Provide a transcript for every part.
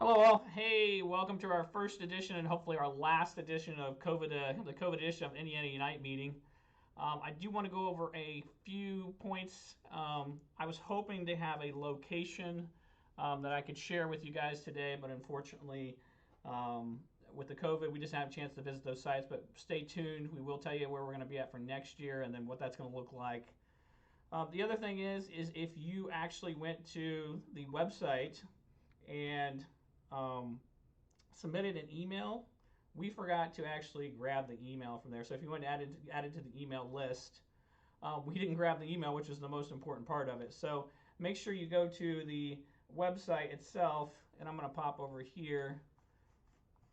Hello, all. Hey, welcome to our first edition and hopefully our last edition of the COVID edition of Indiana Unite meeting. I do want to go over a few points. I was hoping to have a location that I could share with you guys today, but unfortunately, with the COVID, we just didn't have a chance to visit those sites. But stay tuned. We will tell you where we're going to be at for next year and then what that's going to look like. The other thing is if you actually went to the website and um, submitted an email, we forgot to actually grab the email from there. So if you want to add it to the email list, we didn't grab the email, which is the most important part of it. So make sure you go to the website itself, and I'm going to pop over here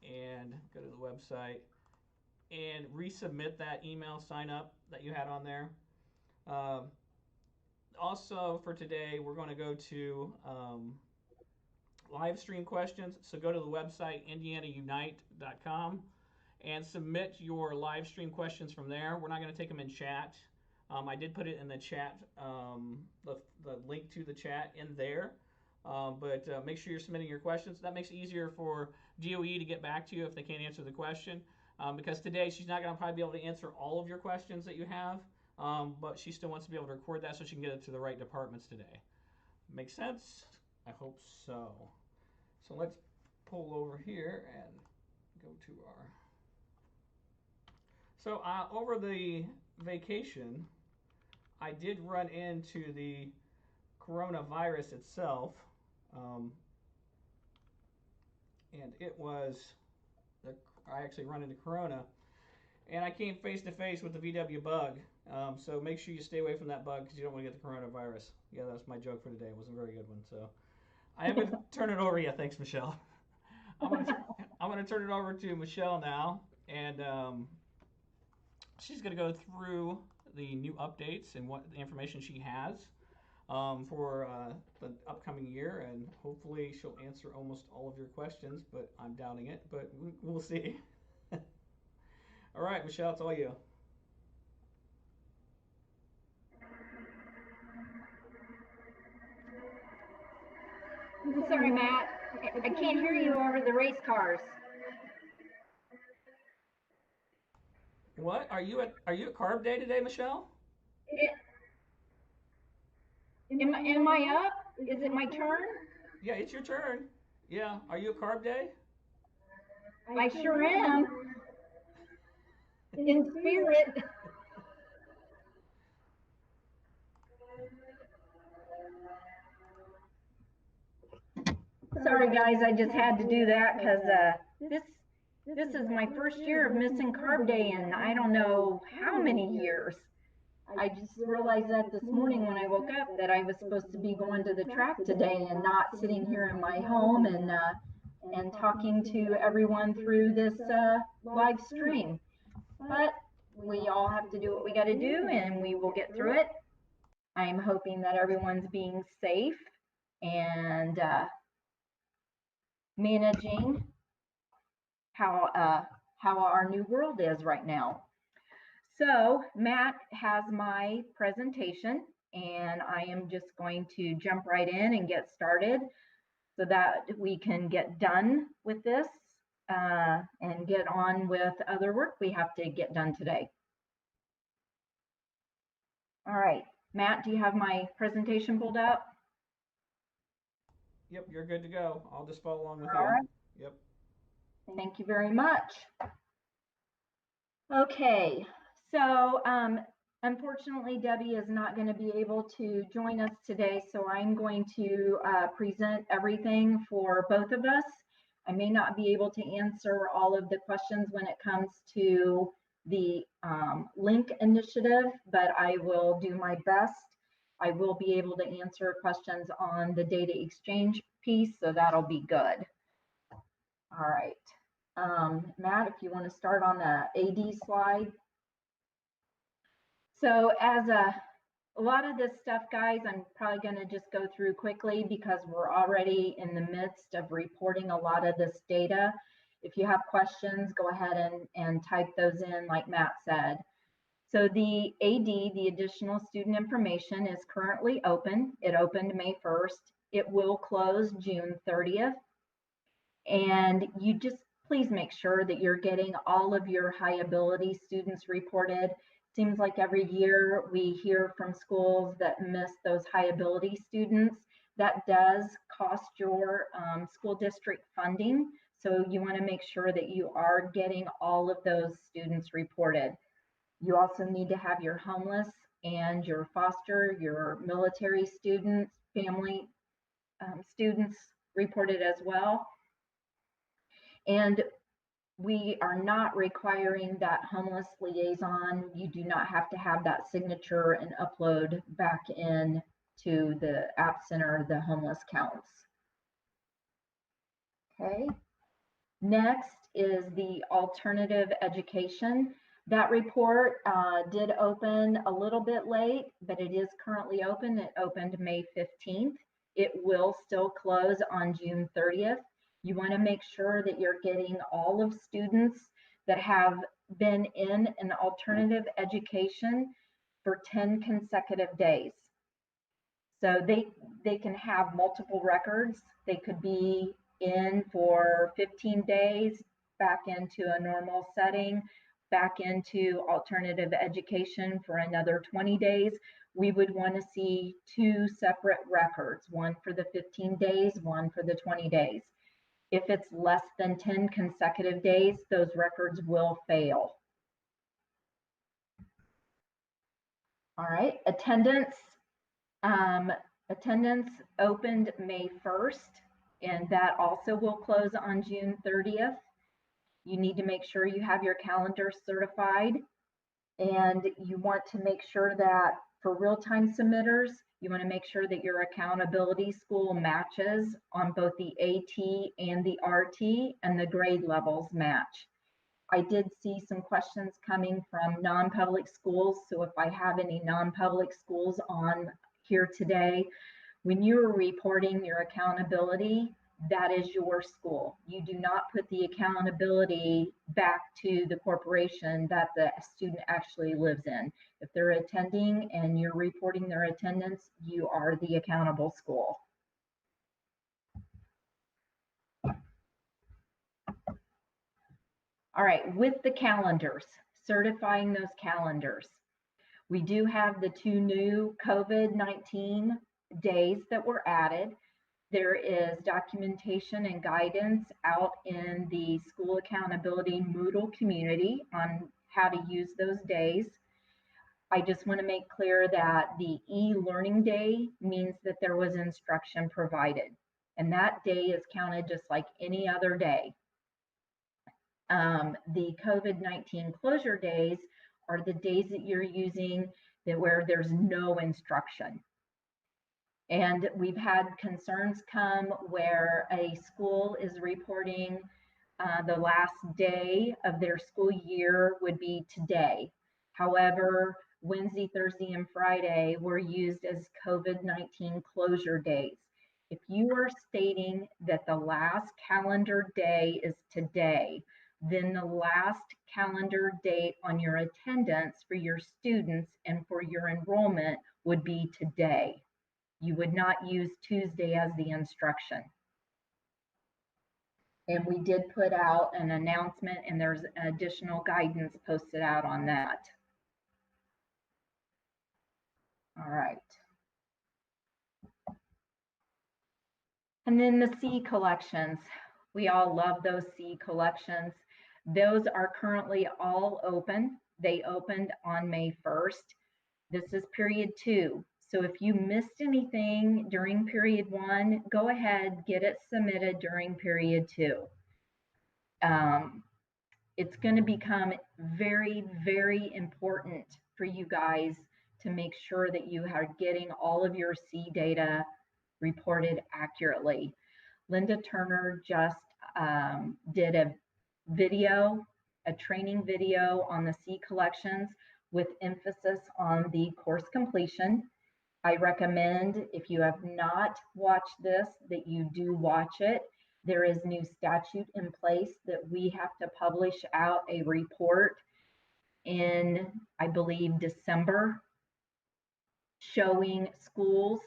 and go to the website and resubmit that email sign up that you had on there. Um, Also, for today, we're going to go to live stream questions. So go to the website indianaunite.com and submit your live stream questions from there. We're not going to take them in chat. I did put it in the chat, the link to the chat in there. But make sure you're submitting your questions. That makes it easier for DOE to get back to you if they can't answer the question. Because today she's not going to probably be able to answer all of your questions that you have, but she still wants to be able to record that so she can get it to the right departments today. Make sense? I hope so. So let's pull over here and go to our. So over the vacation, I did run into the coronavirus itself, um, and it was I actually run into corona, and I came face to face with the VW bug. So make sure you stay away from that bug because you don't want to get the coronavirus. Yeah, that's my joke for today. It wasn't a very good one. So I am going to turn it over. Yeah, thanks, Michelle. I'm going to turn it over to Michelle now, and she's going to go through the new updates and what the information she has for the upcoming year, and hopefully she'll answer almost all of your questions, but I'm doubting it, but we'll see. All right, Michelle, it's all you. Sorry, Matt. I can't hear you over the race cars. What are you at Carb Day today, Michelle? Am I up? Is it my turn? Yeah, it's your turn. Yeah, are you at Carb Day? I sure am. In spirit. Sorry, guys. I just had to do that because this is my first year of missing Carb Day in I don't know how many years. I just realized that this morning when I woke up that I was supposed to be going to the track today and not sitting here in my home and talking to everyone through this live stream. But we all have to do what we got to do, and we will get through it. I'm hoping that everyone's being safe and managing how our new world is right now. So Matt has my presentation, and I am just going to jump right in and get started so that we can get done with this and get on with other work we have to get done today. All right, Matt, do you have my presentation pulled up? Yep, you're good to go. I'll just follow along with All you. right, Yep. thank you very much. Okay, so unfortunately, Debbie is not going to be able to join us today, so I'm going to present everything for both of us. I may not be able to answer all of the questions when it comes to the link initiative, but I will do my best. I will be able to answer questions on the data exchange piece, so that'll be good. All right. Matt, if you want to start on the AD slide. So as a lot of this stuff, guys, I'm probably going to just go through quickly because we're already in the midst of reporting a lot of this data. If you have questions, go ahead and type those in like Matt said. So the AD, the additional student information, is currently open. It opened May 1st. It will close June 30th. And you just please make sure that you're getting all of your high ability students reported. Seems like every year we hear from schools that miss those high ability students. That does cost your school district funding. So you want to make sure that you are getting all of those students reported. You also need to have your homeless and your foster, your military students, family students reported as well. And we are not requiring that homeless liaison. You do not have to have that signature and upload back in to the App Center, the homeless counts. Okay. Next is the alternative education. That report did open a little bit late, but it is currently open. It opened May 15th. It will still close on June 30th. You want to make sure that you're getting all of students that have been in an alternative education for 10 consecutive days. So they can have multiple records. They could be in for 15 days, back into a normal setting, back into alternative education for another 20 days. We would want to see 2 separate records, one for the 15 days, one for the 20 days. If it's less than 10 consecutive days, those records will fail. All right, attendance. Attendance opened May 1st, and that also will close on June 30th. You need to make sure you have your calendar certified, and you want to make sure that for real-time submitters, you want to make sure that your accountability school matches on both the AT and the RT, and the grade levels match. I did see some questions coming from non-public schools, so if I have any non-public schools on here today, when you're reporting your accountability, that is your school. You do not put the accountability back to the corporation that the student actually lives in. If they're attending and you're reporting their attendance, you are the accountable school. All right, with the calendars, certifying those calendars. We do have the 2 new COVID-19 days that were added. There is documentation and guidance out in the school accountability Moodle community on how to use those days. I just want to make clear that the e-learning day means that there was instruction provided, and that day is counted just like any other day. The COVID-19 closure days are the days that you're using where there's no instruction. And we've had concerns come where a school is reporting the last day of their school year would be today. However, Wednesday, Thursday, and Friday were used as COVID-19 closure days. If you are stating that the last calendar day is today, then the last calendar date on your attendance for your students and for your enrollment would be today. You would not use Tuesday as the instruction. And we did put out an announcement, and there's additional guidance posted out on that. All right. And then the C collections. We all love those C collections. Those are currently all open. They opened on May 1st. This is period 2. So if you missed anything during period 1, go ahead, get it submitted during period 2. It's going to become very, very important for you guys to make sure that you are getting all of your C data reported accurately. Linda Turner just did a video, a training video on the C collections with emphasis on the course completion. I recommend, if you have not watched this, that you do watch it. There is new statute in place that we have to publish out a report in, I believe, December, showing schools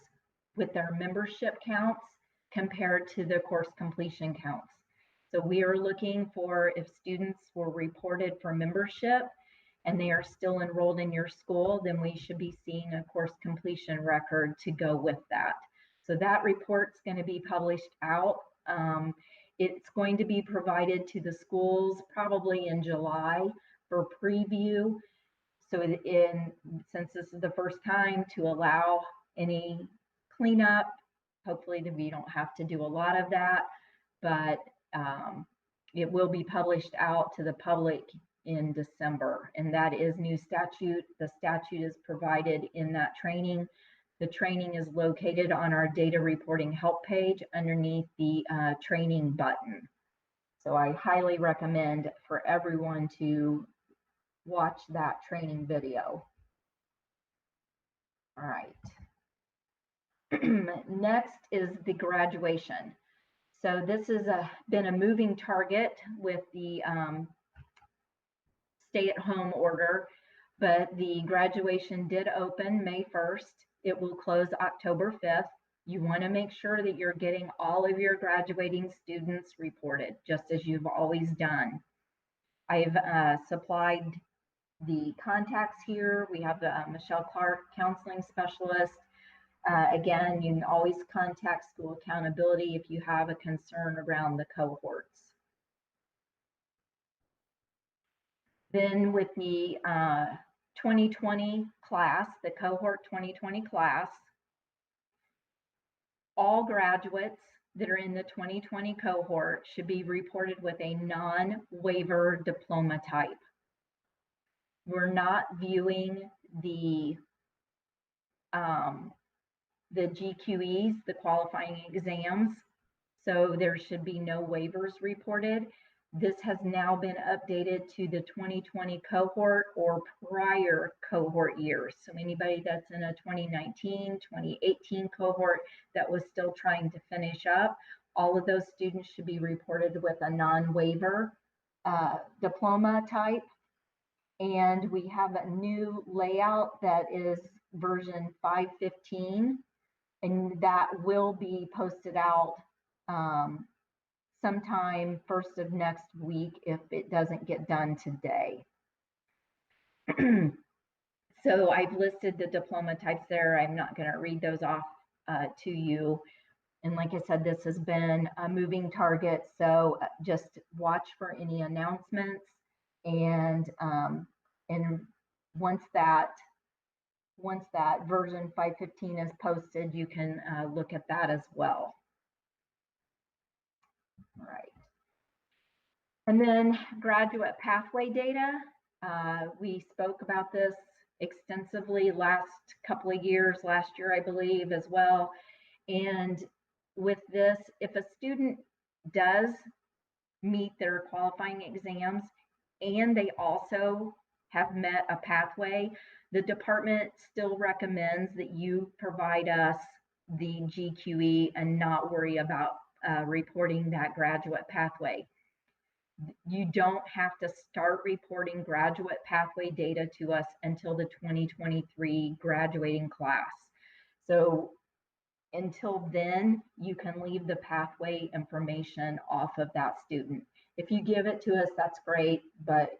with their membership counts compared to the course completion counts. So we are looking for, if students were reported for membership and they are still enrolled in your school, then we should be seeing a course completion record to go with that. So that report's going to be published out. It's going to be provided to the schools probably in July for preview. So since this is the first time, to allow any cleanup, hopefully we don't have to do a lot of that, but it will be published out to the public in December, and that is new statute. The statute is provided in that training. The training is located on our data reporting help page underneath the training button. So I highly recommend for everyone to watch that training video. All right. Next is the graduation. So this has been a moving target with the stay-at-home order, but the graduation did open May 1st. It will close October 5th. You want to make sure that you're getting all of your graduating students reported, just as you've always done. I've supplied the contacts here. We have the Michelle Clark counseling specialist. Again, you can always contact school accountability if you have a concern around the cohorts. Then with the 2020 class, the cohort 2020 class, all graduates that are in the 2020 cohort should be reported with a non-waiver diploma type. We're not viewing the GQEs, the qualifying exams, so there should be no waivers reported. This has now been updated to the 2020 cohort or prior cohort years. So anybody that's in a 2019, 2018 cohort that was still trying to finish up, all of those students should be reported with a non-waiver diploma type. And we have a new layout that is version 5.15, and that will be posted out sometime first of next week if it doesn't get done today. So I've listed the diploma types there. I'm not going to read those off to you. And like I said, this has been a moving target, so just watch for any announcements. And once that version 5.15 is posted, you can look at that as well. All right. And then graduate pathway data. We spoke about this extensively last couple of years, last year, I believe, as well. And with this, if a student does meet their qualifying exams and they also have met a pathway, the department still recommends that you provide us the GQE and not worry about reporting that graduate pathway. You don't have to start reporting graduate pathway data to us until the 2023 graduating class. So until then, you can leave the pathway information off of that student. If you give it to us, that's great, but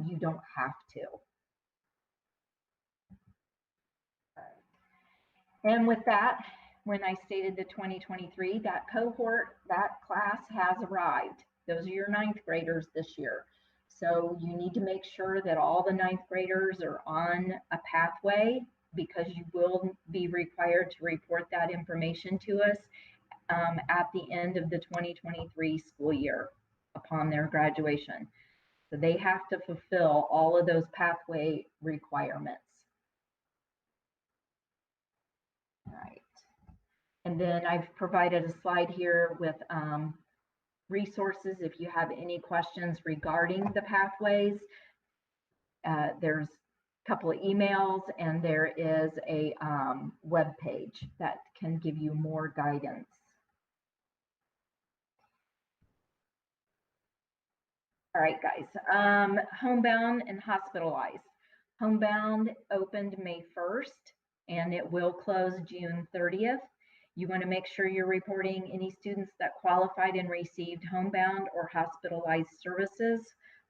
you don't have to. And with that, when I stated the 2023, that cohort, that class has arrived. Those are your ninth graders this year. So you need to make sure that all the ninth graders are on a pathway, because you will be required to report that information to us at the end of the 2023 school year upon their graduation. So they have to fulfill all of those pathway requirements. All right. And then I've provided a slide here with resources if you have any questions regarding the pathways. There's a couple of emails, and there is a web page that can give you more guidance. All right, guys, homebound and hospitalized. Homebound opened May 1st, and it will close June 30th. You want to make sure you're reporting any students that qualified and received homebound or hospitalized services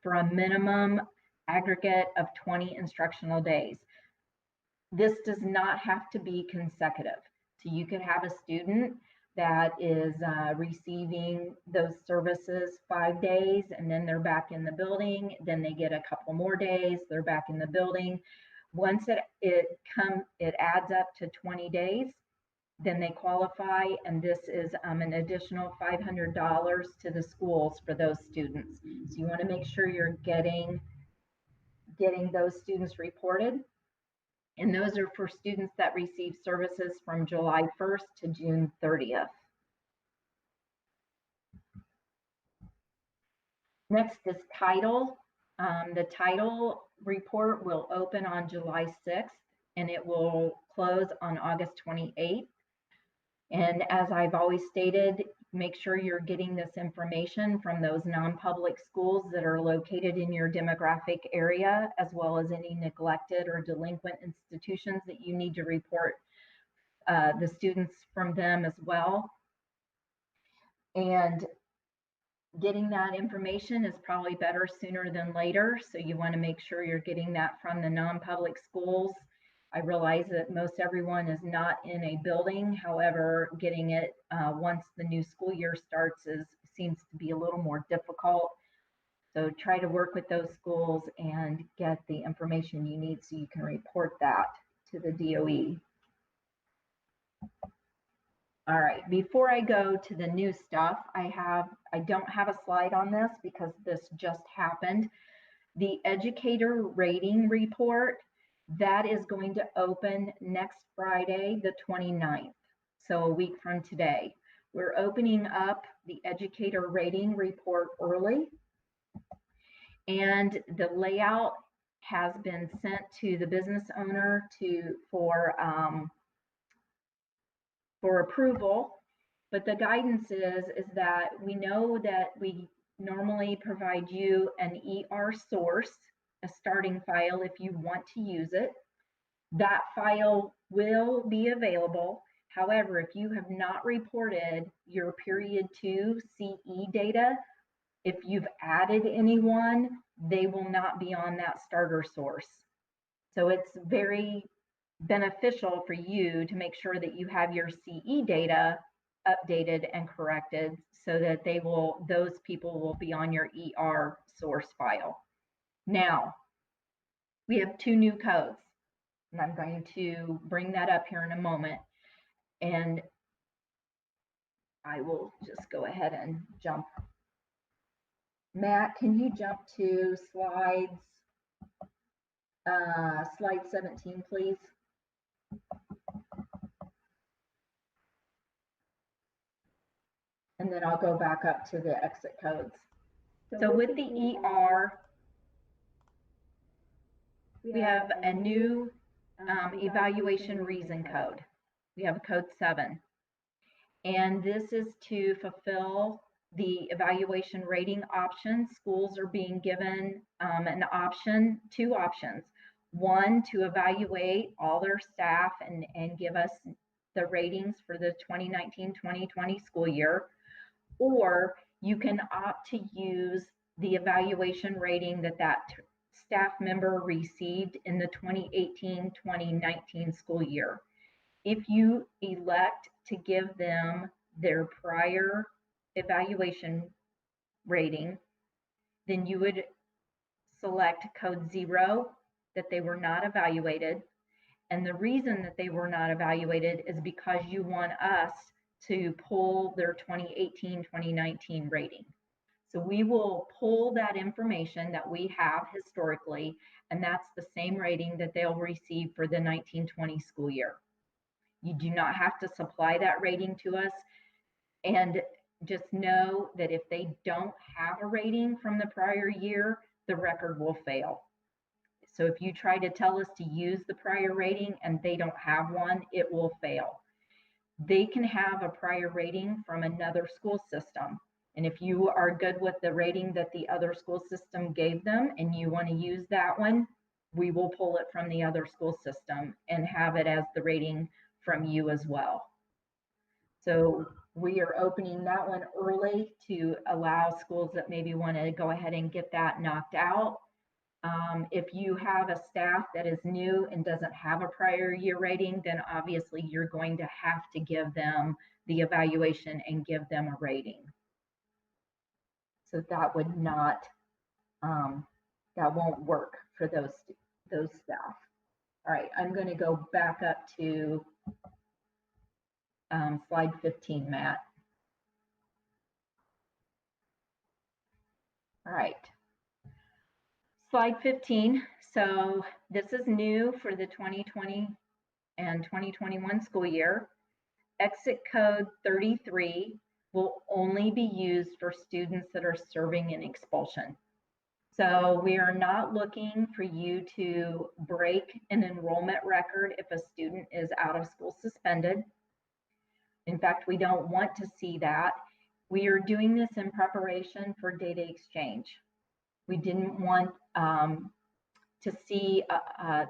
for a minimum aggregate of 20 instructional days. This does not have to be consecutive. So you could have a student that is receiving those services 5 days, and then they're back in the building. Then they get a couple more days, they're back in the building. Once it adds up to 20 days, then they qualify, and this is an additional $500 to the schools for those students. So you want to make sure you're getting those students reported. And those are for students that receive services from July 1st to June 30th. Next is title. The title report will open on July 6th and it will close on August 28th. And as I've always stated, make sure you're getting this information from those non-public schools that are located in your demographic area, as well as any neglected or delinquent institutions that you need to report the students from them as well. And getting that information is probably better sooner than later. So you want to make sure you're getting that from the non-public schools. I realize that most everyone is not in a building. However, getting it once the new school year starts seems to be a little more difficult. So try to work with those schools and get the information you need so you can report that to the DOE. All right, before I go to the new stuff, I don't have a slide on this because this just happened. The educator rating report, that is going to open next Friday, the 29th, so a week from today. We're opening up the educator rating report early, and the layout has been sent to the business owner for approval. But the guidance is that we know that we normally provide you an ER source, a starting file if you want to use it. That file will be available. However, if you have not reported your period 2 CE data, if you've added anyone, they will not be on that starter source. So it's very beneficial for you to make sure that you have your CE data updated and corrected so that those people will be on your ER source file. Now, we have 2 new codes, and I'm going to bring that up here in a moment. And I will just go ahead and jump. Matt, can you jump to slide 17, please? And then I'll go back up to the exit codes. So with the ER, we have a new evaluation reason code. We have code 7. And this is to fulfill the evaluation rating option. Schools are being given two options. One, to evaluate all their staff and give us the ratings for the 2019-2020 school year. Or you can opt to use the evaluation rating that staff member received in the 2018-2019 school year. If you elect to give them their prior evaluation rating, then you would select code 0, that they were not evaluated. And the reason that they were not evaluated is because you want us to pull their 2018-2019 rating. So we will pull that information that we have historically, and that's the same rating that they'll receive for the 1920 school year. You do not have to supply that rating to us. And just know that if they don't have a rating from the prior year, the record will fail. So if you try to tell us to use the prior rating and they don't have one, it will fail. They can have a prior rating from another school system. And if you are good with the rating that the other school system gave them and you want to use that one, we will pull it from the other school system and have it as the rating from you as well. So we are opening that one early to allow schools that maybe want to go ahead and get that knocked out. If you have a staff that is new and doesn't have a prior year rating, then obviously you're going to have to give them the evaluation and give them a rating. So that would not, that won't work for those staff. All right, I'm going to go back up to slide 15, Matt. All right. Slide 15. So this is new for the 2020 and 2021 school year. Exit code 33 will only be used for students that are serving an expulsion. So we are not looking for you to break an enrollment record if a student is out of school suspended. In fact, we don't want to see that. We are doing this in preparation for data exchange. We didn't want to see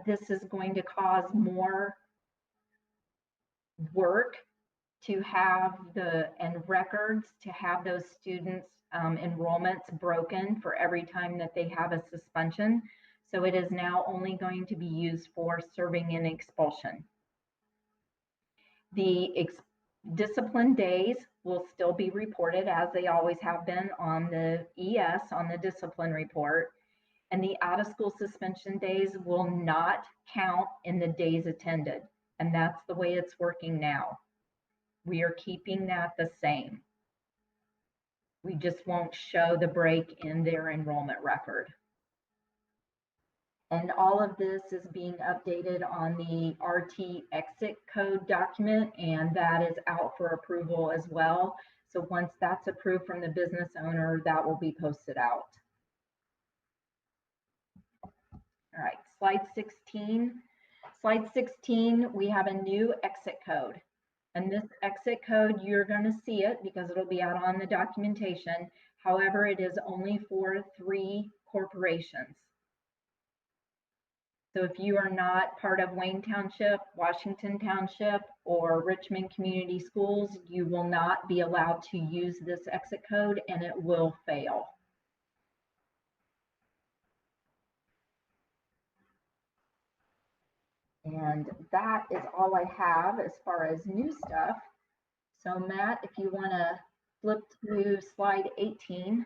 this is going to cause more work to have and records to have those students enrollments broken for every time that they have a suspension. So it is now only going to be used for serving an expulsion. The discipline days will still be reported as they always have been on the ES, on the discipline report. And the out of school suspension days will not count in the days attended. And that's the way it's working now. We are keeping that the same. We just won't show the break in their enrollment record. And all of this is being updated on the RT exit code document, and that is out for approval as well. So once that's approved from the business owner, that will be posted out. All right, slide 16. Slide 16, we have a new exit code. And this exit code, you're going to see it because it'll be out on the documentation. However, it is only for 3 corporations. So if you are not part of Wayne Township, Washington Township, or Richmond Community Schools, you will not be allowed to use this exit code and it will fail. And that is all I have as far as new stuff. So Matt, if you want to flip to slide 18.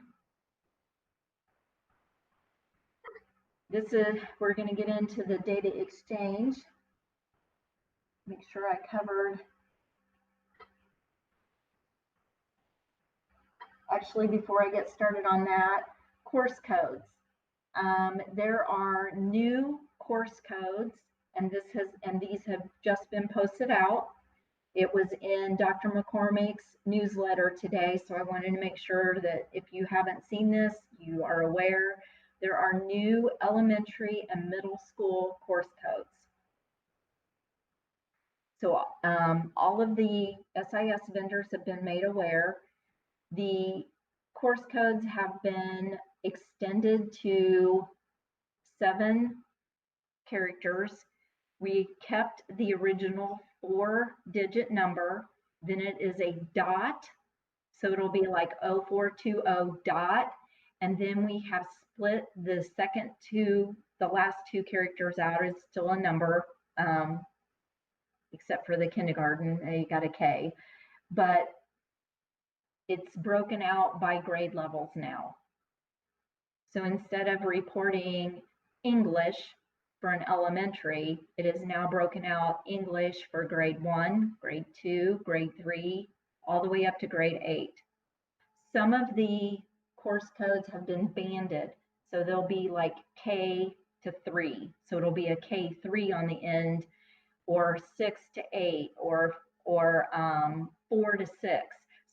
This is, we're going to get into the data exchange. Make sure I covered. Actually, before I get started on that, course codes. There are new course codes, and these have just been posted out. It was in Dr. McCormick's newsletter today, so I wanted to make sure that if you haven't seen this, you are aware. There are new elementary and middle school course codes. So all of the SIS vendors have been made aware. The course codes have been extended to 7 characters. We kept the original 4-digit number, then it is a dot, so it'll be like 0420 dot, and then we have split the the last 2 characters out is still a number, except for the kindergarten, they got a K, but it's broken out by grade levels now. So instead of reporting English for an elementary, it is now broken out English for grade 1, grade 2, grade 3, all the way up to grade 8. Some of the course codes have been banded, so they'll be like K to 3. So it'll be a K3 on the end, or 6 to 8, or 4 to 6.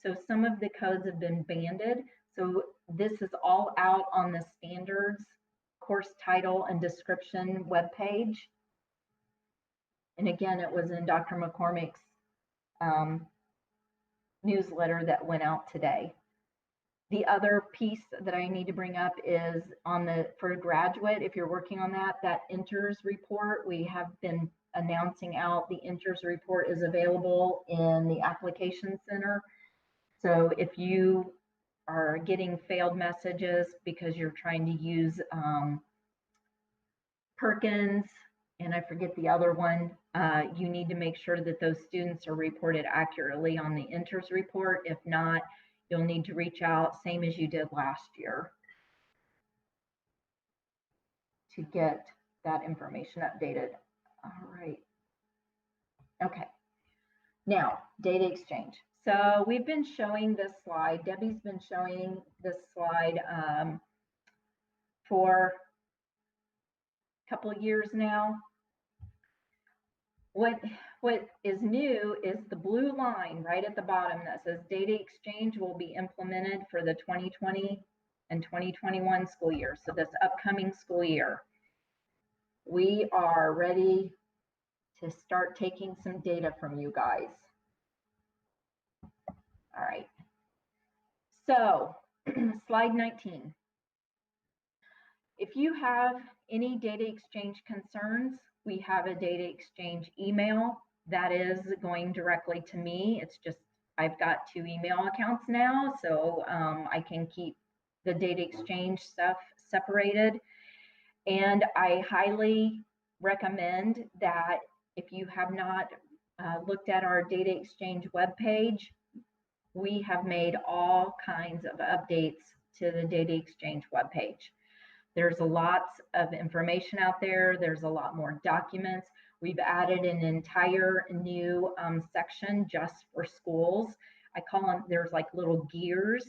So some of the codes have been banded. So this is all out on the standards course title and description webpage. And again, it was in Dr. McCormick's newsletter that went out today. The other piece that I need to bring up is on for graduate, if you're working on that enters report, we have been announcing out the Enters report is available in the application center. So if you are getting failed messages because you're trying to use Perkins, and I forget the other one, you need to make sure that those students are reported accurately on the Enters report. If not, you'll need to reach out, same as you did last year, to get that information updated. All right. Okay. Now, data exchange. So we've been showing this slide. Debbie's been showing this slide for a couple of years now. What is new is the blue line right at the bottom that says data exchange will be implemented for the 2020 and 2021 school year. So this upcoming school year, we are ready to start taking some data from you guys. All right. So slide 19. If you have any data exchange concerns, we have a data exchange email that is going directly to me. It's just, I've got 2 email accounts now, so I can keep the data exchange stuff separated. And I highly recommend that if you have not looked at our data exchange webpage, we have made all kinds of updates to the data exchange webpage. There's lots of information out there. There's a lot more documents. We've added an entire new section just for schools. I call them, there's like little gears.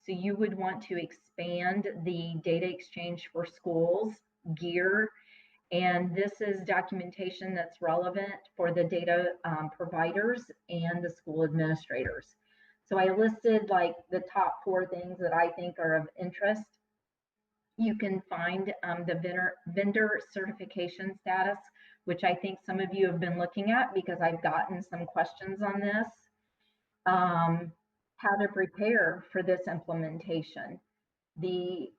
So you would want to expand the data exchange for schools gear. And this is documentation that's relevant for the data providers and the school administrators. So I listed like the top 4 things that I think are of interest. You can find the vendor certification status, which I think some of you have been looking at because I've gotten some questions on this. How to prepare for this implementation.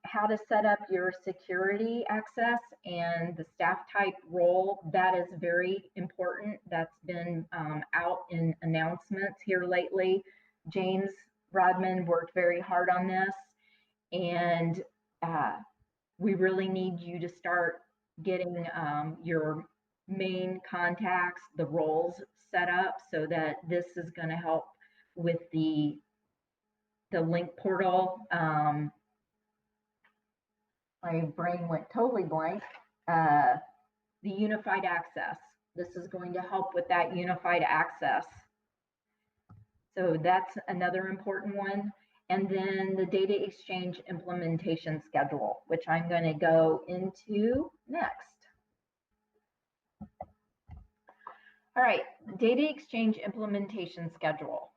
How to set up your security access and the staff type role, that is very important. That's been out in announcements here lately. James Rodman worked very hard on this, and we really need you to start getting your main contacts, the roles set up, so that this is going to help with the link portal. My brain went totally blank. The unified access. This is going to help with that unified access. So that's another important one. And then the data exchange implementation schedule, which I'm going to go into next. All right, data exchange implementation schedule.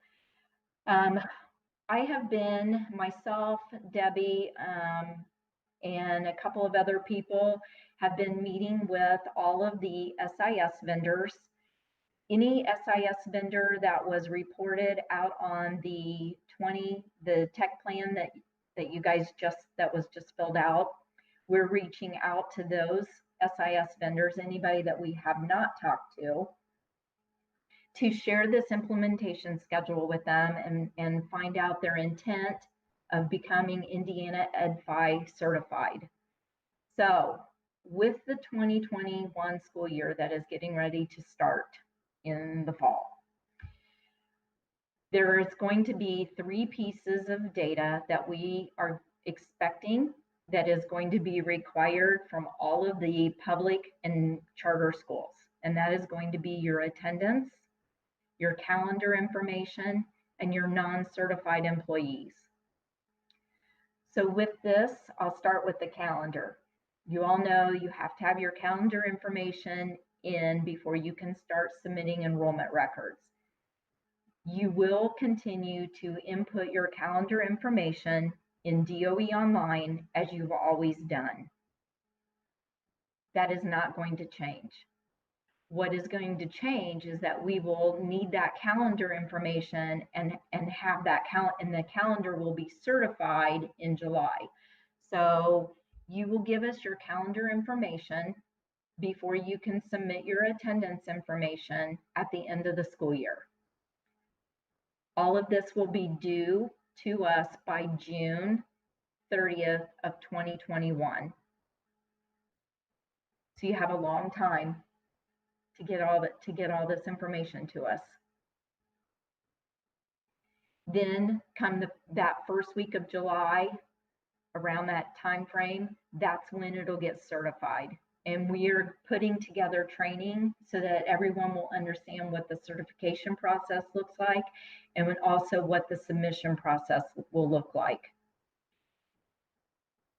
I have been, myself, Debbie, and a couple of other people have been meeting with all of the SIS vendors. Any SIS vendor that was reported out on the tech plan that you guys that was just filled out, we're reaching out to those SIS vendors, anybody that we have not talked to share this implementation schedule with them and find out their intent of becoming Indiana EdFi certified. So with the 2021 school year that is getting ready to start in the fall, there is going to be 3 pieces of data that we are expecting that is going to be required from all of the public and charter schools. And that is going to be your attendance, your calendar information, and your non-certified employees. So with this, I'll start with the calendar. You all know you have to have your calendar information in before you can start submitting enrollment records. You will continue to input your calendar information in DOE Online as you've always done. That is not going to change. What is going to change is that we will need that calendar information and have that and the calendar will be certified in July. So you will give us your calendar information. before you can submit your attendance information at the end of the school year. All of this will be due to us by June 30th of 2021. So you have a long time to get all this information to us. Then come that first week of July, around that time frame, that's when it'll get certified. And we are putting together training so that everyone will understand what the certification process looks like and also what the submission process will look like.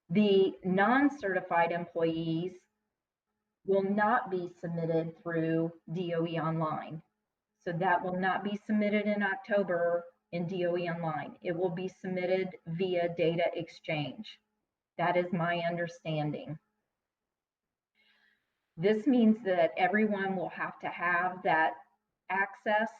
The non-certified employees will not be submitted through DOE Online. So that will not be submitted in October in DOE Online. It will be submitted via data exchange. That is my understanding. This means that everyone will have to have that access.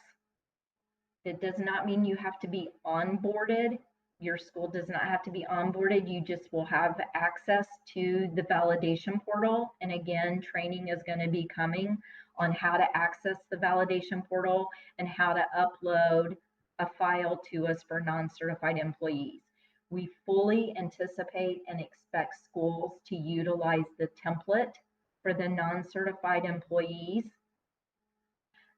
It does not mean you have to be onboarded. Your school does not have to be onboarded. You just will have access to the validation portal. And again, training is going to be coming on how to access the validation portal and how to upload a file to us for non-certified employees. We fully anticipate and expect schools to utilize the template for the non-certified employees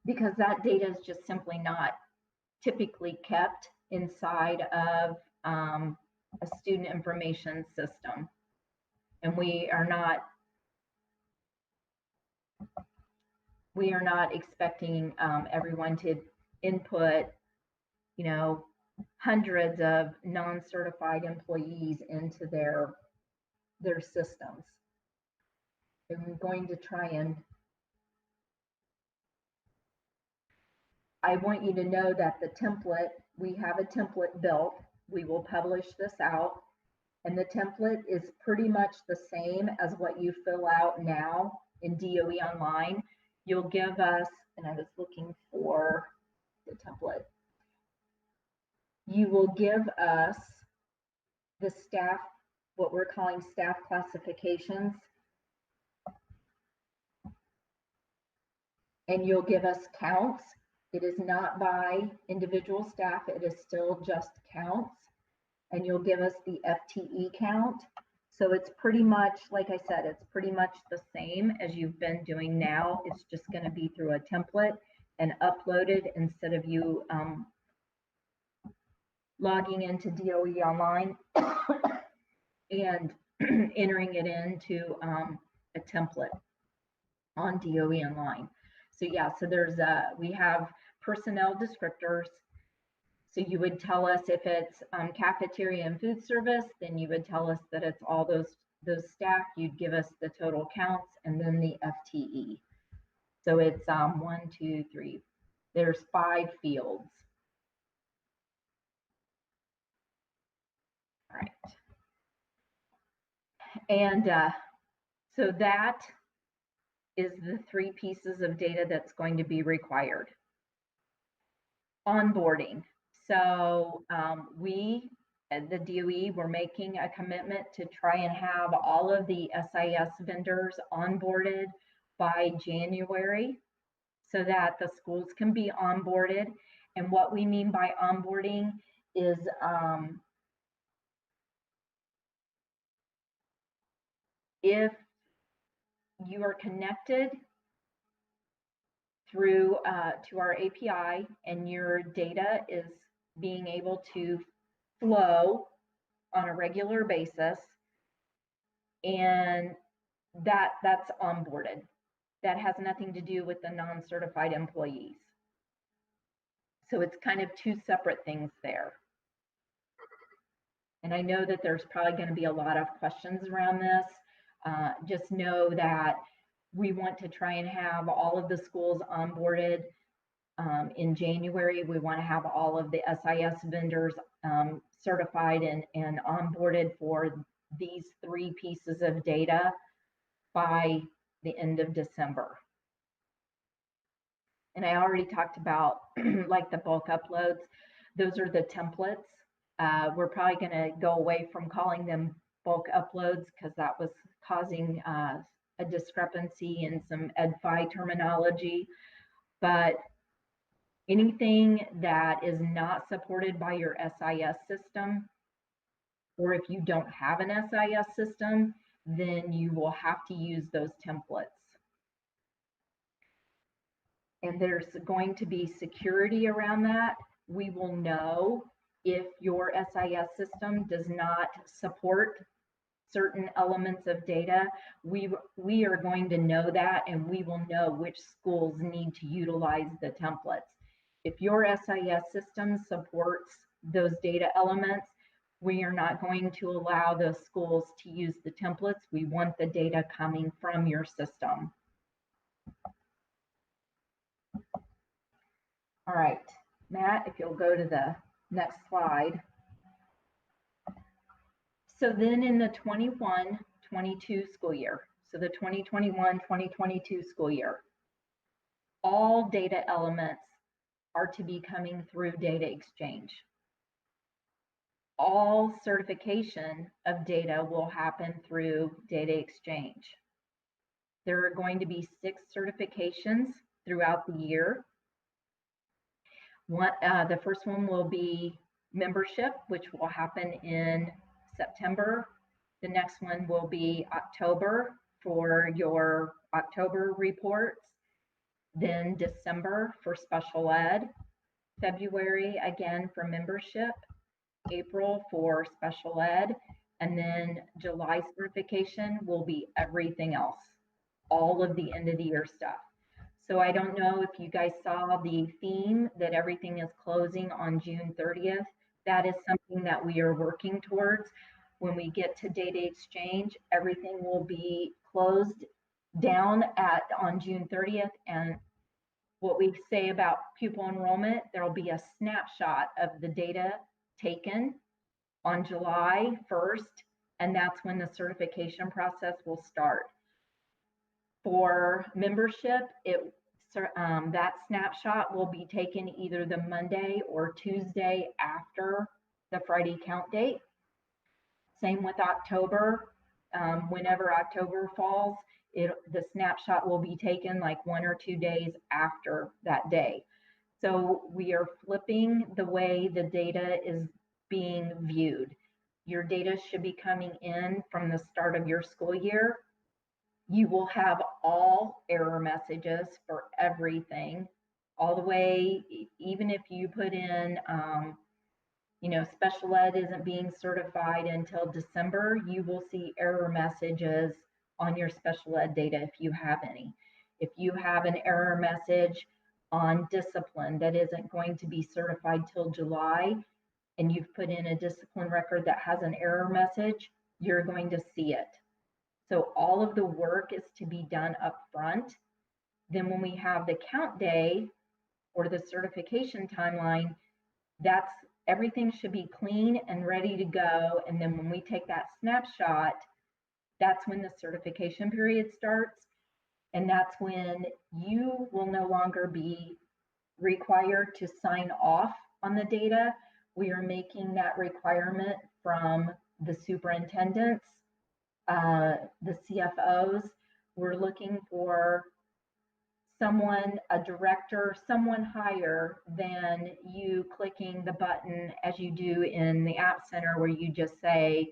because that data is just simply not typically kept inside of a student information system. And we are not expecting everyone to input, hundreds of non-certified employees into their systems. I'm going to try and I want you to know that the template, we have a template built. We will publish this out. And the template is pretty much the same as what you fill out now in DOE Online. You'll give us, and I was looking for the template. You will give us the staff, what we're calling staff classifications. And you'll give us counts. It is not by individual staff, it is still just counts. And you'll give us the FTE count. So it's pretty much, like I said, it's pretty much the same as you've been doing now. It's just going to be through a template and uploaded instead of you logging into DOE Online and entering it into a template on DOE Online. So yeah, so we have personnel descriptors. So you would tell us if it's cafeteria and food service, then you would tell us that it's all those staff. You'd give us the total counts and then the FTE. So it's 1, 2, 3. There's 5 fields. All right. And so that is the 3 pieces of data that's going to be required. Onboarding. So we, at the DOE, we're making a commitment to try and have all of the SIS vendors onboarded by January so that the schools can be onboarded. And what we mean by onboarding is if you are connected through to our API and your data is being able to flow on a regular basis, and that's onboarded. That has nothing to do with the non-certified employees. So it's kind of 2 separate things there. And I know that there's probably going to be a lot of questions around this. Just know that we want to try and have all of the schools onboarded in January. We want to have all of the SIS vendors certified and onboarded for these 3 pieces of data by the end of December. And I already talked about like the bulk uploads. Those are the templates. We're probably going to go away from calling them bulk uploads because that was causing a discrepancy in some ed-fi terminology, but anything that is not supported by your SIS system, or if you don't have an SIS system, then you will have to use those templates. And there's going to be security around that. We will know if your SIS system does not support certain elements of data. We are going to know that, and we will know which schools need to utilize the templates. If your SIS system supports those data elements, we are not going to allow those schools to use the templates. We want the data coming from your system. All right, Matt, if you'll go to the next slide. So then in the 21-22 school year, so the 2021-2022 school year, all data elements are to be coming through Data Exchange. All certification of data will happen through Data Exchange. There are going to be 6 certifications throughout the year. The first one will be membership, which will happen in September. The next one will be October for your October reports. Then December for special ed. February again for membership. April for special ed. And then July certification will be everything else. All of the end of the year stuff. So I don't know if you guys saw the theme that everything is closing on June 30th. That is something that we are working towards. When we get to Data Exchange, everything will be closed down on June 30th. And what we say about pupil enrollment, there will be a snapshot of the data taken on July 1st, and that's when the certification process will start. For membership, that snapshot will be taken either the Monday or Tuesday after the Friday count date. Same with October. Whenever October falls, the snapshot will be taken like 1 or 2 days after that day. So we are flipping the way the data is being viewed. Your data should be coming in from the start of your school year. You will have all error messages for everything, all the way, even if you put in, special ed isn't being certified until December, you will see error messages on your special ed data if you have any. If you have an error message on discipline that isn't going to be certified till July, and you've put in a discipline record that has an error message, you're going to see it. So all of the work is to be done up front. Then when we have the count day or the certification timeline, everything should be clean and ready to go. And then when we take that snapshot, that's when the certification period starts. And that's when you will no longer be required to sign off on the data. We are making that requirement from the superintendents, the CFOs. We're looking for someone, a director, someone higher than you clicking the button as you do in the App Center, where you just say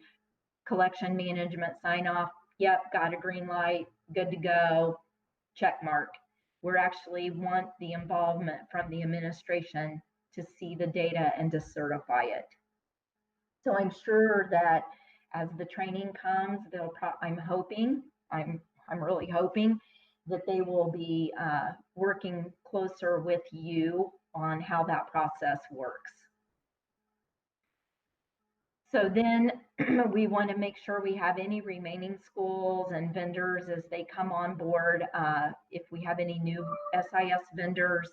collection management sign off. Yep, got a green light, good to go, check mark. We actually want the involvement from the administration to see the data and to certify it. So I'm sure that as the training comes, I'm really hoping that they will be working closer with you on how that process works. So then we want to make sure we have any remaining schools and vendors as they come on board. If we have any new SIS vendors.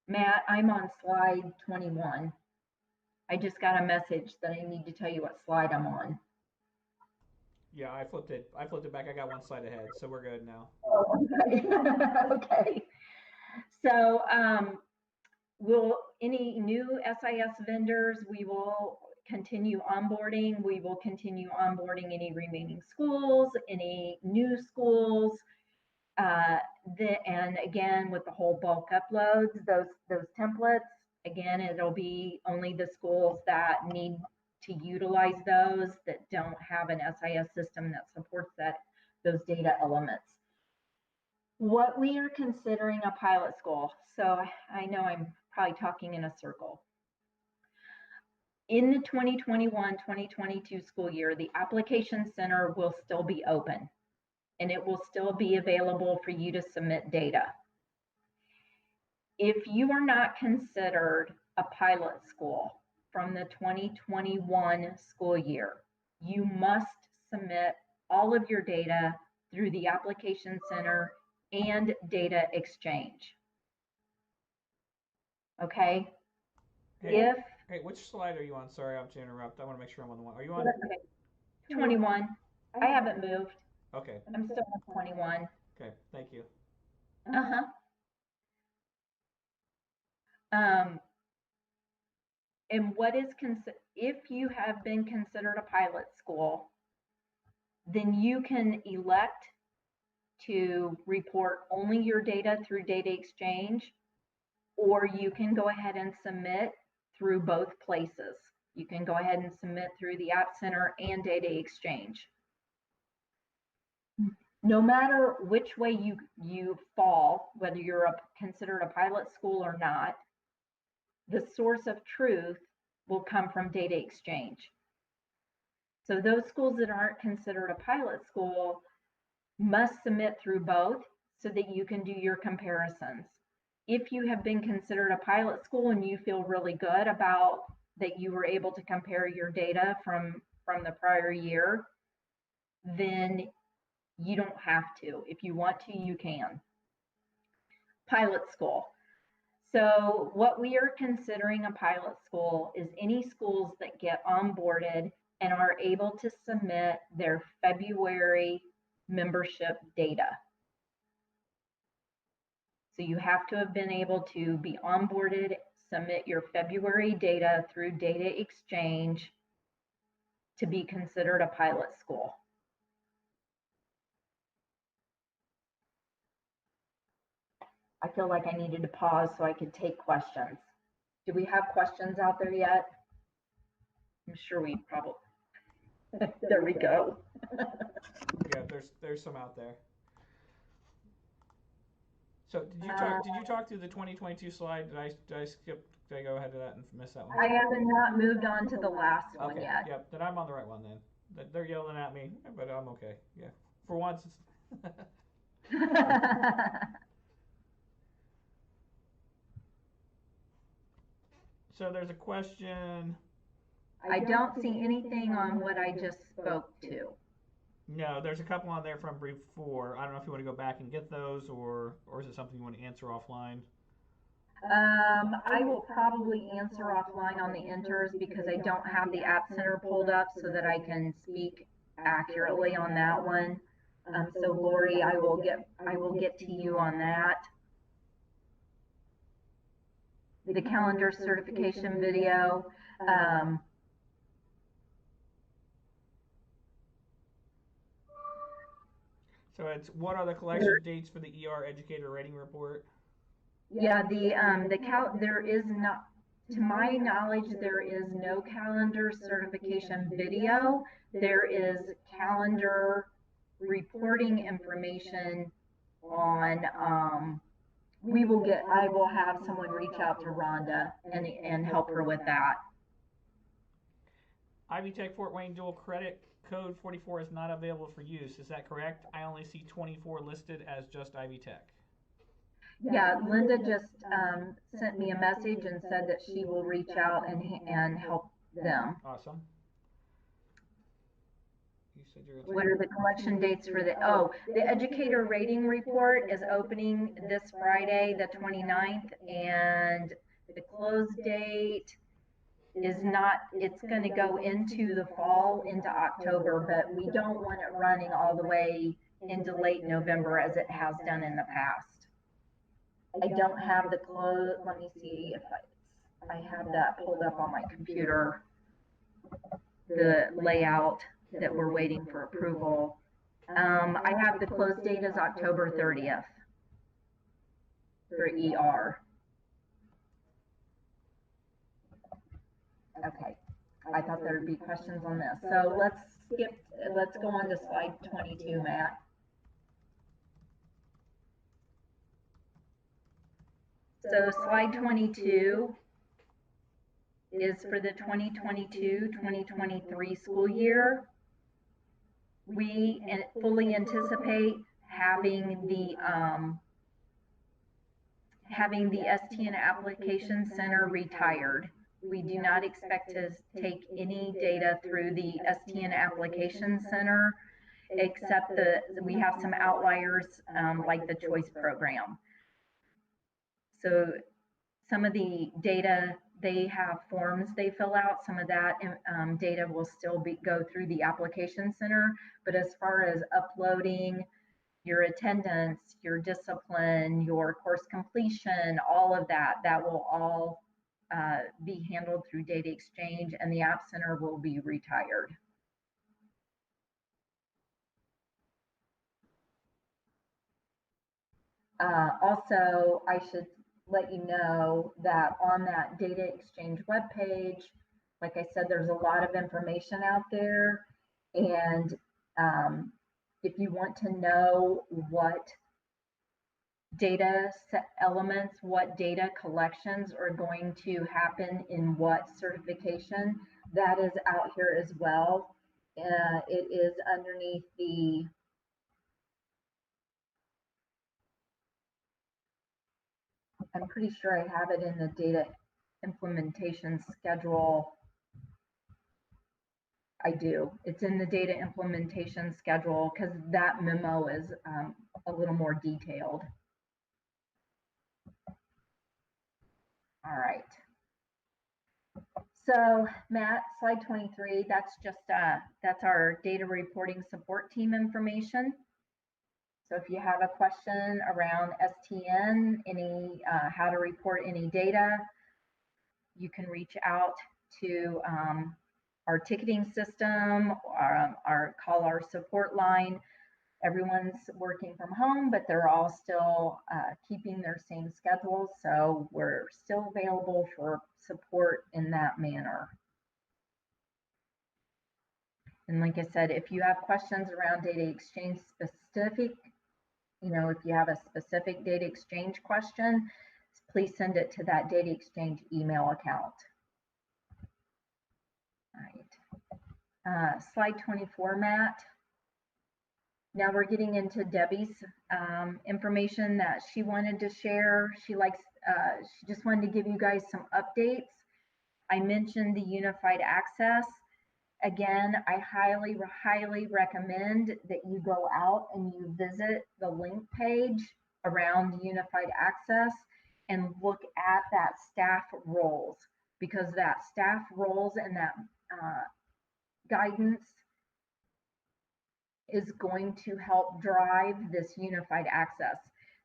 Matt, I'm on slide 21. I just got a message that I need to tell you what slide I'm on. Yeah, I flipped it back. I got one slide ahead, so we're good now. Oh, okay. Okay. So any new SIS vendors, we will continue onboarding. We will continue onboarding any remaining schools, any new schools. And again, with the whole bulk uploads, those templates, again, it'll be only the schools that need to utilize those that don't have an SIS system that supports those data elements. What we are considering a pilot school. So I know I'm probably talking in a circle. In the 2021-2022 school year, the application center will still be open and it will still be available for you to submit data. If you are not considered a pilot school from the 2021 school year, you must submit all of your data through the application center and data exchange. Okay? Hey, hey, which slide are you on? Sorry, I have to interrupt. I want to make sure I'm on the one. Are you on? Okay. 21. I haven't moved. Okay. I'm still on 21. Okay, thank you. Uh-huh. And what is if you have been considered a pilot school, then you can elect to report only your data through data exchange, or you can go ahead and submit through both places. You can go ahead and submit through the App Center and data exchange. No matter which way you fall, whether you're considered a pilot school or not, the source of truth will come from data exchange. So those schools that aren't considered a pilot school must submit through both so that you can do your comparisons. If you have been considered a pilot school and you feel really good about that you were able to compare your data from the prior year, then you don't have to. If you want to, you can. Pilot school. So what we are considering a pilot school is any schools that get onboarded and are able to submit their February membership data. So you have to have been able to be onboarded, submit your February data through data exchange to be considered a pilot school. I feel like I needed to pause so I could take questions. Do we have questions out there yet? I'm sure we probably, there we go. Yeah, there's some out there. So did you talk through the 2022 slide? Did I skip? Did I go ahead to that and miss that one? I haven't not moved on to the last one Okay, yet. yep, then I'm on the right one then. They're yelling at me, but I'm okay. Yeah, for once. So there's a question. I don't see anything on what I just spoke to. No, there's a couple on there from before. I don't know if you want to go back and get those, or is it something you want to answer offline? I will probably answer offline on the enters because I don't have the App Center pulled up so that I can speak accurately on that one. So Lori, I will get to you on that. The calendar certification video. So it's what are the collection dates for the ER educator rating report? Yeah, there is not, to my knowledge, there is no calendar certification video. There is calendar reporting information on, I will have someone reach out to Rhonda and help her with that. Ivy Tech Fort Wayne dual credit code 44 is not available for use. Is that correct? I only see 24 listed as just Ivy Tech. Yeah, Linda just sent me a message and said that she will reach out and help them. Awesome. You said you're what are the collection dates for the educator rating report is opening this Friday, the 29th, and the close date is not, it's going to go into the fall, into October, but we don't want it running all the way into late November as it has done in the past. I don't have the close. Let me see if I have that pulled up on my computer. The layout that we're waiting for approval. I have the close date is October 30th for ER. Okay, I thought there would be questions on this. So let's go on to slide 22, Matt. So slide 22 is for the 2022-2023 school year. We fully anticipate having the STN Application Center retired. We do not expect to take any data through the STN Application Center, except we have some outliers like the choice program. So some of the data, they have forms they fill out. Some of that data will still go through the application center. But as far as uploading your attendance, your discipline, your course completion, all of that, that will all be handled through Data Exchange, and the App Center will be retired. Also, I should let you know that on that Data Exchange webpage, like I said, there's a lot of information out there. And if you want to know what data elements, what data collections are going to happen in what certification, that is out here as well. It is underneath the I'm pretty sure I have it in the data implementation schedule. I do. It's in the data implementation schedule because that memo is a little more detailed. All right. So Matt, slide 23, that's just, that's our data reporting support team information. So if you have a question around STN, how to report any data, you can reach out to our ticketing system, call our support line. Everyone's working from home, but they're all still keeping their same schedules. So we're still available for support in that manner. And like I said, if you have questions around data exchange specific, if you have a specific data exchange question, please send it to that data exchange email account. All right. Slide 24, Matt. Now we're getting into Debbie's information that she wanted to share. She just wanted to give you guys some updates. I mentioned the unified access. Again, I highly, highly recommend that you go out and you visit the link page around unified access and look at that staff roles, because that staff roles and that guidance is going to help drive this unified access.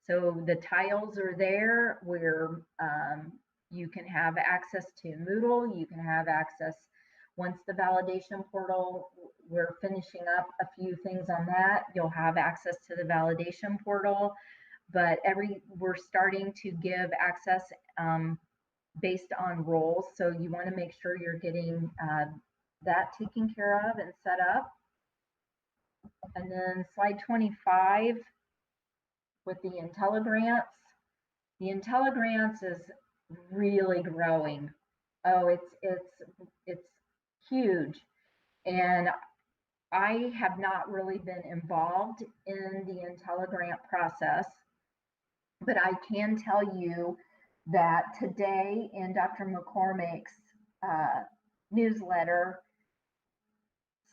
So the tiles are there where you can have access to Moodle, you can have access once the validation portal, we're finishing up a few things on that, you'll have access to the validation portal, but we're starting to give access based on roles. So you want to make sure you're getting that taken care of and set up. And then slide 25 with the IntelliGrants. The IntelliGrants is really growing. Oh, it's huge. And I have not really been involved in the IntelliGrant process, but I can tell you that today in Dr. McCormick's newsletter,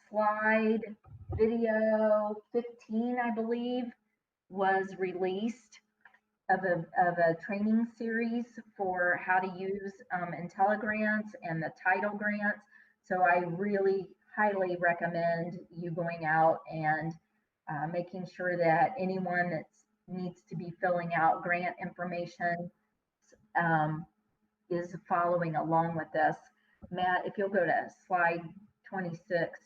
slide video 15, I believe, was released of a training series for how to use IntelliGrants and the title grants. So I really highly recommend you going out and making sure that anyone that's needs to be filling out grant information is following along with this. Matt, if you'll go to slide 26,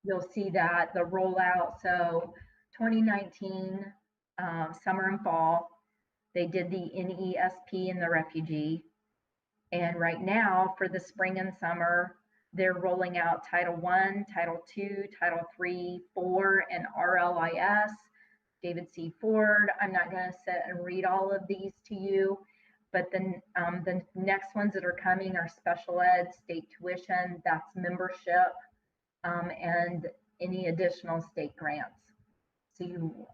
you'll see that the rollout. So 2019 summer and fall, they did the NESP and the refugee. And right now for the spring and summer, they're rolling out Title I, Title II, Title III, IV, and RLIS. David C. Ford. I'm not going to sit and read all of these to you, but the next ones that are coming are special ed, state tuition, that's membership, and any additional state grants. So you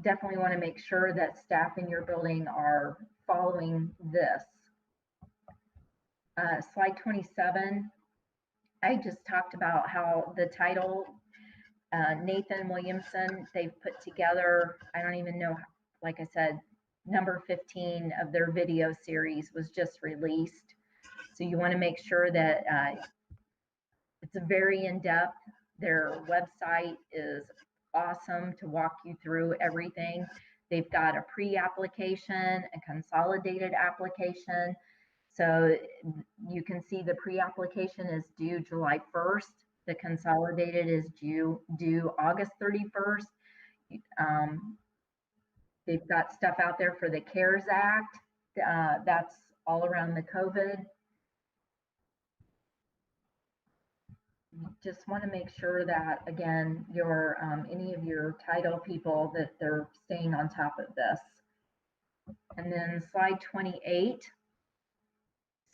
definitely want to make sure that staff in your building are following this. Slide 27, I just talked about how the title, Nathan Williamson, they've put together, I don't even know, like I said, number 15 of their video series was just released. So you want to make sure that it's very in-depth. Their website is awesome to walk you through everything. They've got a pre-application, a consolidated application. So you can see the pre-application is due July 1st. The consolidated is due August 31st. They've got stuff out there for the CARES Act. That's all around the COVID. You just want to make sure that, again, your any of your title people, that they're staying on top of this. And then slide 28.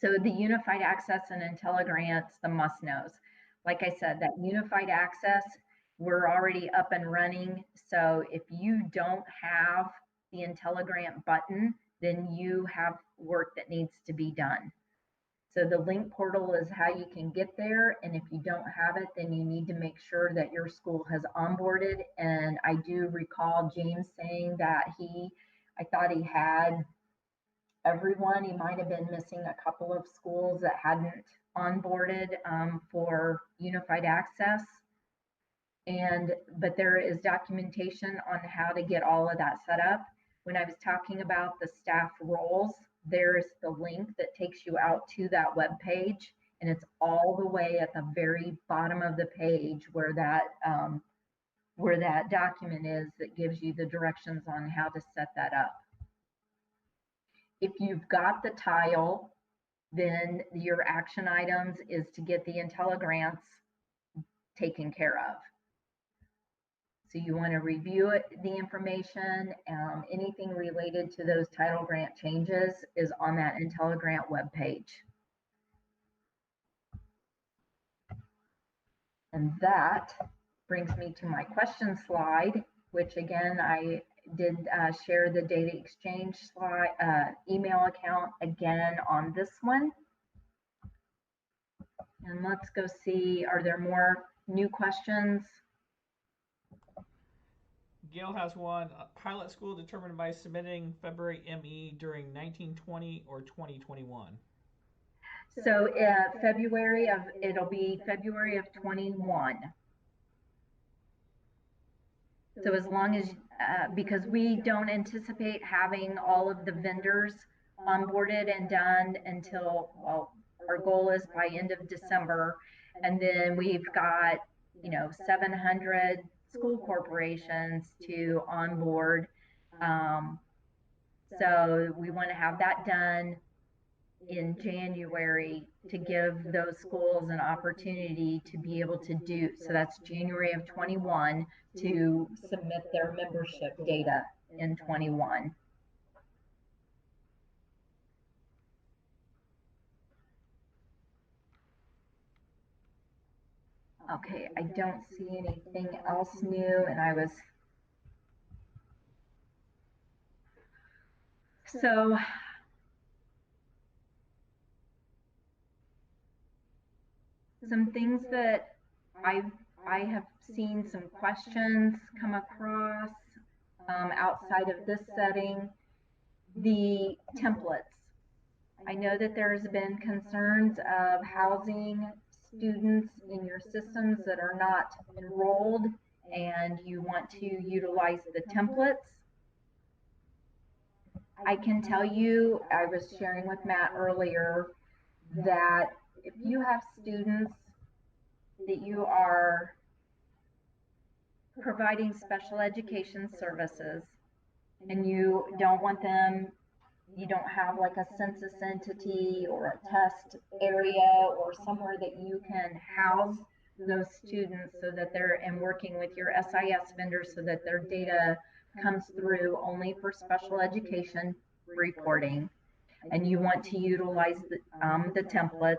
So the Unified Access and IntelliGrants, the must-knows. Like I said, that Unified Access, we're already up and running. So if you don't have the IntelliGrant button, then you have work that needs to be done. So the link portal is how you can get there. And if you don't have it, then you need to make sure that your school has onboarded. And I do recall James saying that I thought he had everyone. He might have been missing a couple of schools that hadn't onboarded for Unified Access. But there is documentation on how to get all of that set up. When I was talking about the staff roles, there's the link that takes you out to that web page, and it's all the way at the very bottom of the page where that document is that gives you the directions on how to set that up. If you've got the tile, then your action items is to get the IntelliGrants taken care of. So you want to review the information. Anything related to those title grant changes is on that IntelliGrant webpage. And that brings me to my question slide, which again, I did share the data exchange slide, email account again on this one. And let's go see, are there more new questions? Gail has one. Pilot school determined by submitting February ME during 1920 or 2021. So it'll be February of 21. So as long as, because we don't anticipate having all of the vendors onboarded and done until, well, our goal is by end of December. And then we've got, 700 school corporations to onboard. So we want to have that done in January to give those schools an opportunity to be able to do, so that's January of 21, to submit their membership data in 21. Okay, I don't see anything else new, and so some things that I have seen some questions come across outside of this setting, the templates. I know that there's been concerns of housing students in your systems that are not enrolled and you want to utilize the templates, I can tell you, I was sharing with Matt earlier, that if you have students that you are providing special education services and you don't want them, you don't have like a census entity or a test area or somewhere that you can house those students so that they're, and working with your SIS vendors so that their data comes through only for special education reporting, and you want to utilize the templates.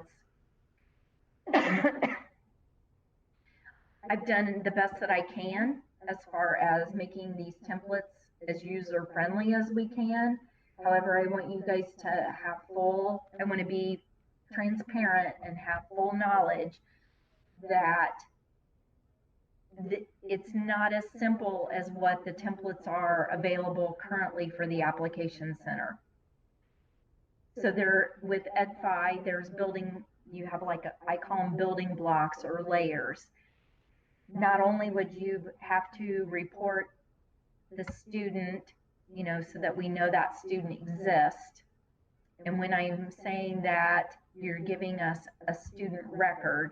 I've done the best that I can as far as making these templates as user friendly as we can. However, I want you guys to have full, I want to be transparent and have full knowledge that it's not as simple as what the templates are available currently for the application center. So there, with EdFi, there's building, you have like, I call them building blocks or layers. Not only would you have to report the student, you know, so that we know that student exists. And when I'm saying that you're giving us a student record,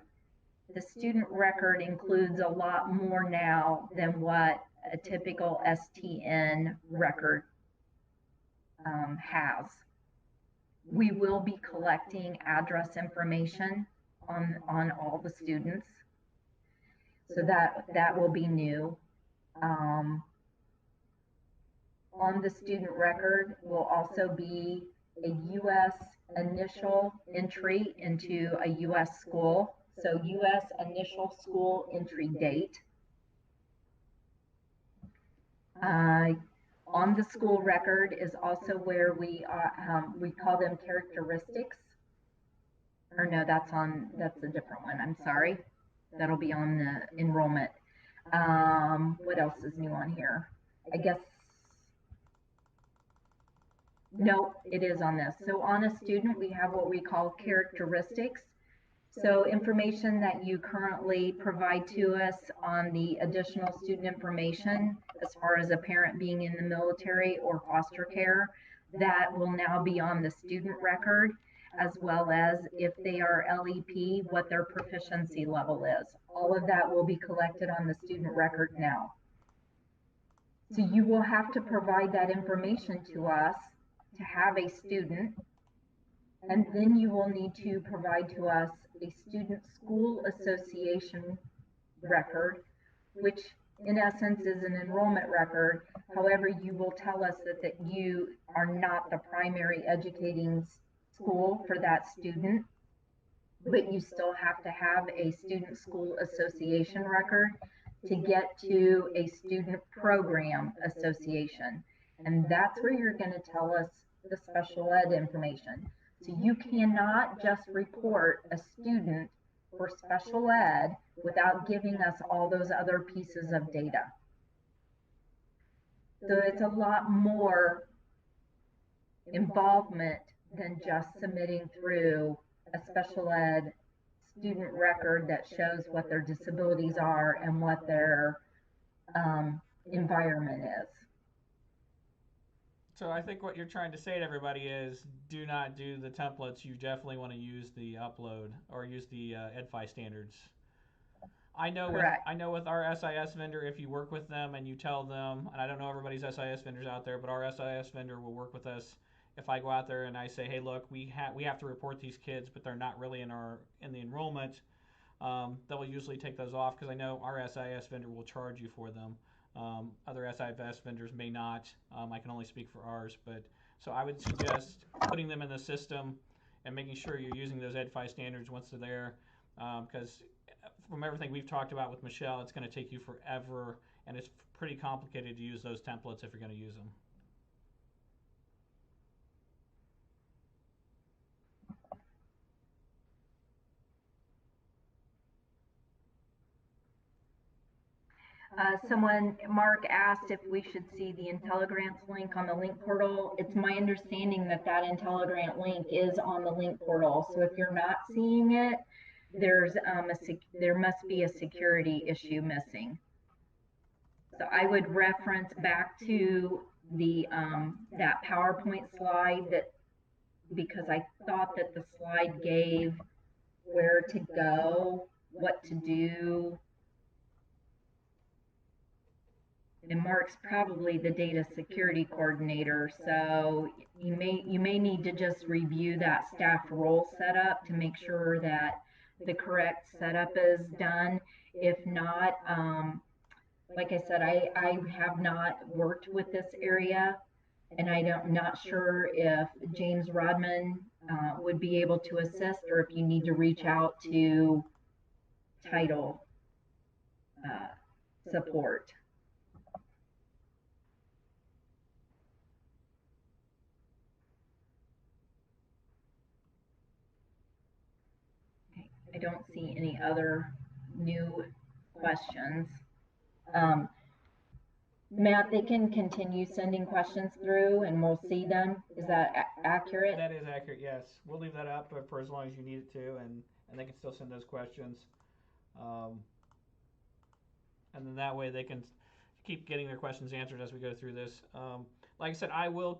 the student record includes a lot more now than what a typical STN record has. We will be collecting address information on all the students. So that will be new. On the student record will also be a U.S. initial entry into a U.S. school. So U.S. initial school entry date. On the school record is also where we call them characteristics. Or no, that's a different one. I'm sorry. That'll be on the enrollment. What else is new on here? I guess, no, it is on this. So on a student, we have what we call characteristics. So information that you currently provide to us on the additional student information, as far as a parent being in the military or foster care, that will now be on the student record, as well as if they are LEP, what their proficiency level is. All of that will be collected on the student record now. So you will have to provide that information to us to have a student, and then you will need to provide to us a student school association record, which in essence is an enrollment record. However, you will tell us that you are not the primary educating school for that student, but you still have to have a student school association record to get to a student program association. And that's where you're going to tell us the special ed information. So you cannot just report a student for special ed without giving us all those other pieces of data. So it's a lot more involvement than just submitting through a special ed student record that shows what their disabilities are and what their environment is. So I think what you're trying to say to everybody is, do not do the templates. You definitely want to use the upload or use the EdFi standards. I know with our SIS vendor, if you work with them and you tell them, and I don't know everybody's SIS vendors out there, but our SIS vendor will work with us. If I go out there and I say, hey, look, we have to report these kids, but they're not really in the enrollment, they'll usually take those off, because I know our SIS vendor will charge you for them. Other SIS vendors may not. I can only speak for ours, but so I would suggest putting them in the system and making sure you're using those EdFi standards once they're there, because from everything we've talked about with Michelle, it's going to take you forever, and it's pretty complicated to use those templates if you're going to use them. Mark asked if we should see the IntelliGrants link on the link portal. It's my understanding that IntelliGrant link is on the link portal. So if you're not seeing it, there must be a security issue missing. So I would reference back to the that PowerPoint slide, that because I thought that the slide gave where to go, what to do. And Mark's probably the data security coordinator, so you may need to just review that staff role setup to make sure that the correct setup is done. If not, like I said, I have not worked with this area, and I'm not sure if James Rodman would be able to assist, or if you need to reach out to title support. I don't see any other new questions. Matt, they can continue sending questions through and we'll see them. Is that accurate? That is accurate, yes. We'll leave that up for as long as you need it to, and they can still send those questions. And then that way they can keep getting their questions answered as we go through this. Like I said, I will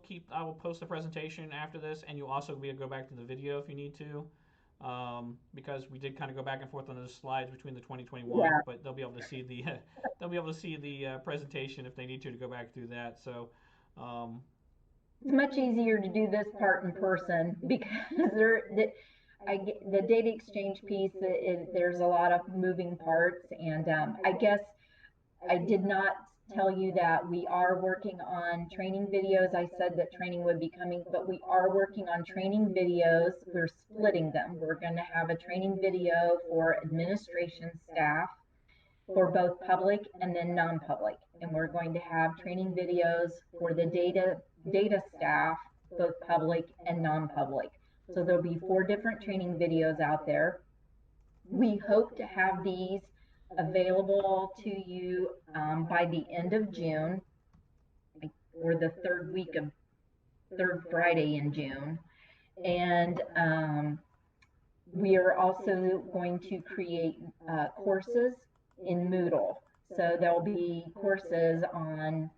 post the presentation after this, and you'll also be able to go back to the video if you need to. Because we did kind of go back and forth on those slides between the 2021, but they'll be able to see the presentation if they need to go back through that. So it's much easier to do this part in person because the data exchange piece, there's a lot of moving parts, and I guess I did not tell you that we are working on training videos. I said that training would be coming, but we are working on training videos. We're splitting them. We're going to have a training video for administration staff for both public and then non-public. And we're going to have training videos for the data staff, both public and non-public. So there'll be 4 different training videos out there. We hope to have these available to you by the end of June, or the third Friday in June. And we are also going to create courses in Moodle. So there'll be courses on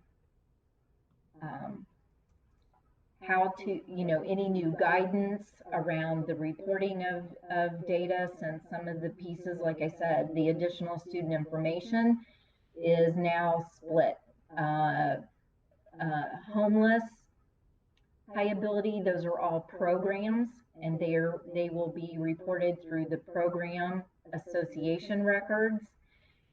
how to, any new guidance around the reporting of data, since some of the pieces, like I said, the additional student information is now split. Homeless, high ability, those are all programs, and they will be reported through the program association records,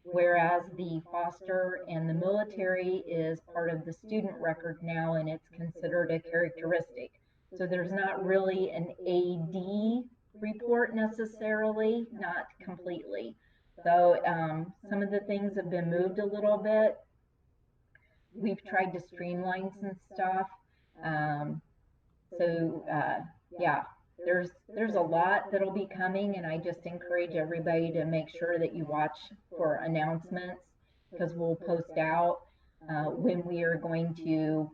whereas the foster and the military is part of the student record now, and it's considered a characteristic. So there's not really an AD report necessarily, not completely. So some of the things have been moved a little bit. We've tried to streamline some stuff. Yeah, there's a lot that'll be coming, and I just encourage everybody to make sure that you watch for announcements, because we'll post out when we are going to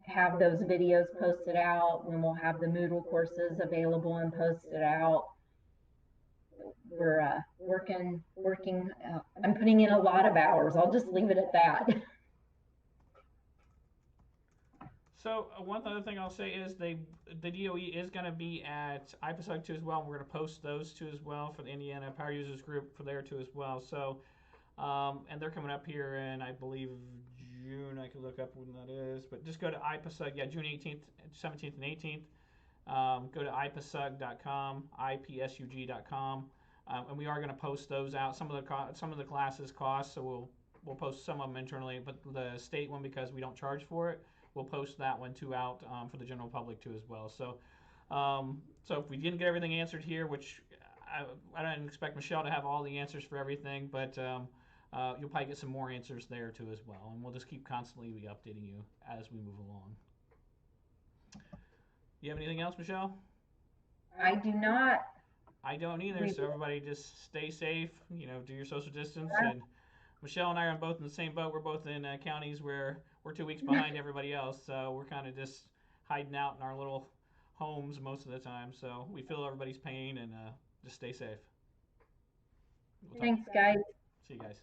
have those videos posted out, when we'll have the Moodle courses available and posted out. We're working. I'm putting in a lot of hours. I'll just leave it at that. So one other thing I'll say is the DOE is going to be at IPASUG too as well. We're going to post those two as well for the Indiana Power Users Group for there too as well. So, and they're coming up here in, I believe, June. I can look up when that is, but just go to IPASUG. Yeah, June 18th, 17th, and 18th. Go to ipasug.com, ipsug.com, and we are going to post those out. Some of the classes cost, so we'll post some of them internally, but the state one, because we don't charge for it, we'll post that one too out for the general public too as well. So, so if we didn't get everything answered here, which I don't expect Michelle to have all the answers for everything, but you'll probably get some more answers there too as well, and we'll just keep constantly updating you as we move along. You have anything else, Michelle? I do not. I don't either. So everybody just stay safe. Do your social distance. And Michelle and I are both in the same boat. We're both in counties where we're 2 weeks behind everybody else, so we're kind of just hiding out in our little homes most of the time. So we feel everybody's pain, and just stay safe. Thanks, guys. See you guys.